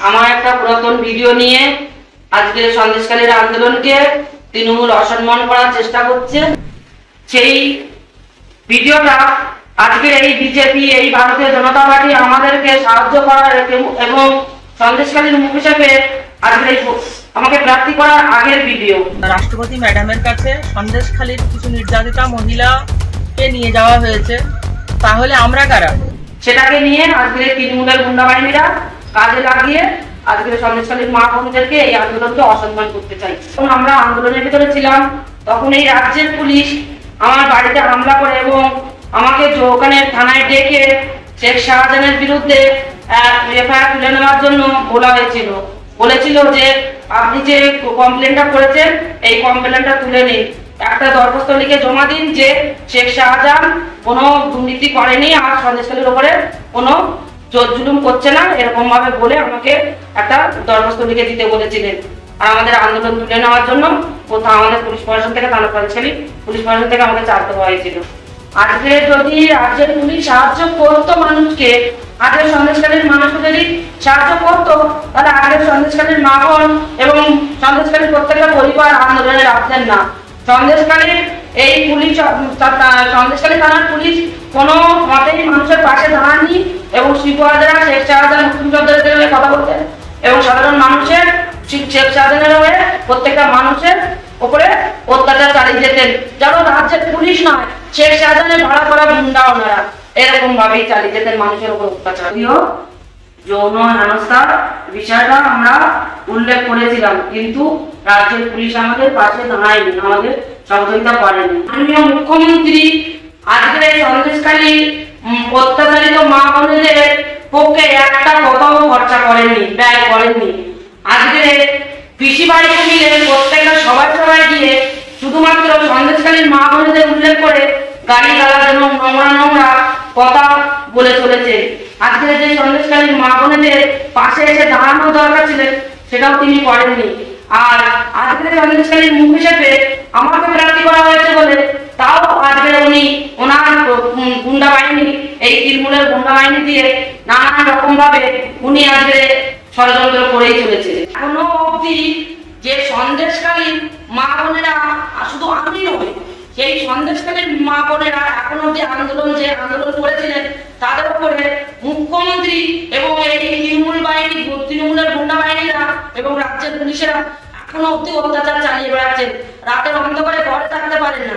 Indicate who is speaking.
Speaker 1: আমার একটা পুরাতন ভিডিও নিয়ে আজকে সন্দেশখালীর আন্দোলনকে তৃণমূল অসম্মান করার চেষ্টা করছে। সেই ভিডিওটা আজকের এই বিজেপি, এই ভারতীয় জনতা পার্টি আমাদেরকে সাহায্য করার এবং সন্দেশখালীর মুখ হিসেবে আজকে আমাকে প্রার্থী করার আগের ভিডিও।
Speaker 2: রাষ্ট্রপতি ম্যাডামের কাছে সন্দেশখালীর কিছু নির্যাতিতা মহিলাকে নিয়ে যাওয়া হয়েছে, তাহলে আমরা কারা?
Speaker 1: সেটাকে নিয়ে আজকে তৃণমূলের গুন্ডা বাহিনীরা কাজে লাগিয়ে আজকে সন্দেশখালীর মা বোনদেরকে এই আন্দোলনকে অসম্মান করতে চাই। যখন আমরা আন্দোলনের ভিতরে ছিলাম তখন এই রাজ্যের পুলিশ আমার বাড়িতে হামলা করে এবং আমাকে ওখানে থানায় ডেকে শেখ শাহজাহানের বিরুদ্ধে এফআইআর তুলে নেওয়ার জন্য বলেছিল যে আপনি যে কমপ্লেনটা করেছেন এই কমপ্লেনটা তুলে নিন, একটা দরখাস্ত লিখে জমা দিন যে শেখ শাহজাহান কোনো দুর্নীতি করেনি আর সন্দেশখালীর উপরে কোনো জোর জুলুম করছে না, এরকম ভাবে বলে আমাকে একটা দরখাস্ত লিখে দিতে বলেছিলেন। আর আমাদের আন্দোলন তুলে নেওয়ার জন্য আমাদের পুলিশ প্রশাসন থেকে পুলিশ প্রশাসন থেকে আমাকে চাপ দেওয়া হয়েছিল। আজকে যদি রাজ্যের পুলিশ সাহায্য করতো মানুষকে, আজকের সন্দেশখালীর মানুষকে যদি সাহায্য করতো, তাহলে আজকের সন্দেশখালীর মা বোন এবং সন্দেশখালীর প্রত্যেকটা পরিবার আন্দোলনে রাখতেন না। সন্দেশখালীর এই পুলিশ, সন্দেশখালী থানার পুলিশ কোনো মতেই মানুষের পাশে দাঁড়াননি এবং শিবহাজারা শেখ শাহজাহান মুক্তিযোদ্ধাদের কথা বলতেন এবং সাধারণ মানুষের শেখ শাহজাহানের হয়ে প্রত্যেকটা মানুষের উপরে অত্যাচার চালিয়ে যেতেন। যেন রাজ্যের পুলিশ নয়, শেখ শাহজাহানের ভাড়া করা গুন্ডা ওনারা এরকম ভাবেই চালিয়ে যেতেন মানুষের উপর অত্যাচার। যৌন হেনস্থার বিষয়টা আমরা উল্লেখ করেছিলাম, কিন্তু রাজ্যের পুলিশ আমাদের পাশে দাঁড়ায়নি, আমাদের সহযোগিতা করেনি। মাননীয় মুখ্যমন্ত্রী আজকে সন্দেশখালী অত্যাচারিত মা বোনেদের পক্ষে একটা কথাও খরচা করেননি, ব্যয় করেননি। আজকে পিসি বাড়িতে মিলে প্রত্যেকটা সবাই গিয়ে শুধুমাত্র সন্দেশখালীর মা বোনেদের উল্লেখ করে গাড়ি গালাজ এবং নোংরা কথা বলে চলেছে। আজকে যে সন্দেশখালীর মা বোনেদের পাশে এসে দাঁড়ানো দরকার ছিল সেটাও তিনি করেননি। আর আজকে সন্দেশখালীর মুখ হিসেবে আমাকে প্রার্থী করা হয়েছে বলে তাও আজকে ওনার গুন্ডা বাহিনী, এই তৃণমূলের গুন্ডা বাহিনী দিয়ে নানান রকম ভাবে উনি আজকে ষড়যন্ত্র করেই চলেছে। এখনো অবধি যে সন্দেশখালীর মা বোনেরা, শুধু আমি নয়, সেই সন্দেশখালীর মা বোনেরা এখনো অবধি আন্দোলন করেছিলেন, তাদের উপরে মুখ্যমন্ত্রী এবং এই তৃণমূলের গুন্ডা বাহিনীরা এবং রাজ্যের পুলিশেরা এখনো অবধি অত্যাচার চালিয়ে বেড়াচ্ছেন। রাতের অন্ধকারে ঘরে থাকতে পারেন না।